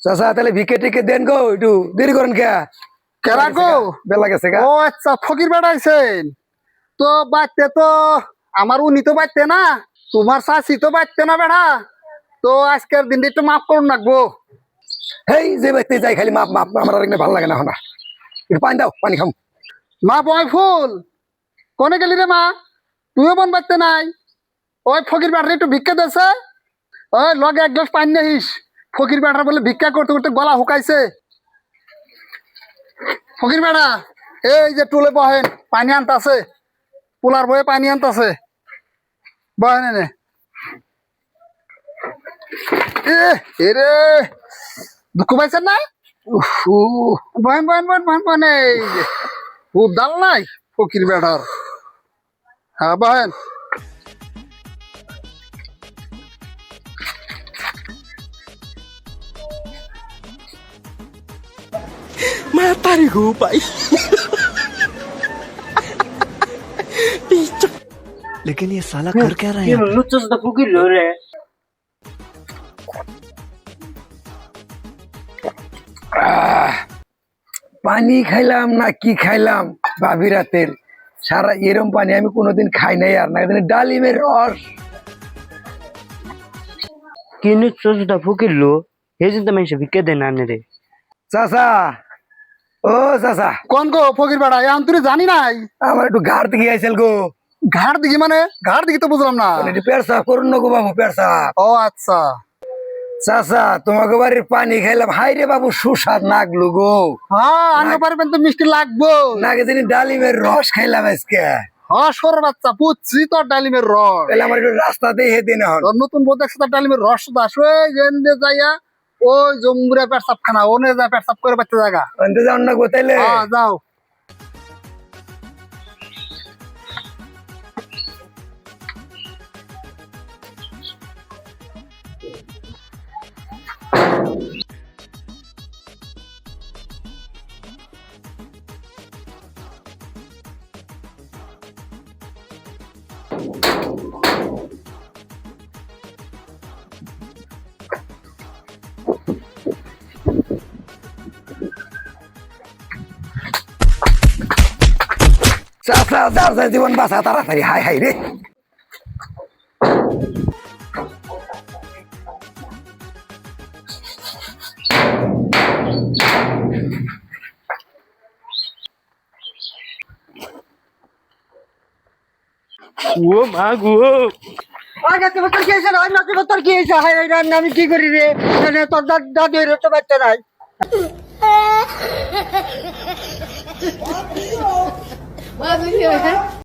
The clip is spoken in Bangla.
চাচা তাহলে ভিকে টিকে দেন গো, একটু দেরি করেন কে? কেরা গো? বেলা গেছে গা। ও আচ্ছা, ফকির বেড়াইছেন তো বাড়তে তো আমার উনি তো বাড়তে না, তোমার চাষি তো বাড়তে না বেড়া। তো আজকের দিনটা একটু মাফ করুন রাখবো। হেই যে ব্যক্তি যাই খালি মাপ মাপ, আমার আর ভালো লাগে না এখন আর। একটু পানি দাও, পানি খাম। মা বয় ফুল কোনে গেলি রে মা? তুইও বন বাড়তে নাই? ওই ফকির বেড়ার একটু ভিক্ষা দেছে, ওই লগে এক গ্লাস পানি নিস। ফকির বেড়ার বলে ভিক্ষা করতে করতে গলা হুকাইছে। ফকির বেড়া এই যে টুলে বহেন, পানি আনতাছে, পোলার বয়ে পানি আনতাছে, বহেন এনে। এরে দুঃখ পাইছেন না? বহেন বহেন বহেন বহেন বহেন, এই যে খুব দাল নাই ফকির বেড়ার। হ্যাঁ বহেন। Matarigo, pai. लेकिन ये साला कर क्या रहा है यहाँ पे? Luchos da fugi lore. পানি খাইলাম না কি খাইলাম ভাবি রাতের, সারা এরম পানি আমি কোনোদিন খাই নাই। আর না ডালিমের রস। Kini luchos da fugi lo. Hezin tamen se bike de nane re. চাচা, ও চাচা, কোন গো ফকির বেড়া? এখন তুই জানি নাই? আমার একটু ঘাড় থেকে আইসেল গো। ঘাড় দিঘি মানে? ঘাড় দিঘি তো বুঝলাম না। একটু পেট সাফ করুন না গো বাবু, পেট সাফ। ও আচ্ছা। চাচা তোমাকে বাড়ির পানি খাইলাম, হাই রে বাবু সুস্বাদ নাগলো গো। হ্যাঁ আনতে পারবেন তো, মিষ্টি লাগবো। নাকে যিনি ডালিমের রস খাইলাম আজকে। হ্যাঁ সর বাচ্চা, বুঝছি তো ডালিমের রস। তাহলে আমার একটু রাস্তাতেই হেঁটে না হল। তোর নতুন বোধ দেখছে তার ডালিমের রস তো আসবে যাইয়া ওই জম্বুরে পেটসাপ খানা ওনে যা পেটসাপ করে বাচ্চা জায়গা। আনতে যাও না গো তাইলে। হ্যাঁ যাও। চাচা যার জীবন বাঁচা তাড়াতাড়ি, হাই হাই রে। ও মা গো। আমি কি করি রে? তোর দাদু তো বাচ্চা নাই। Bagus ya kan?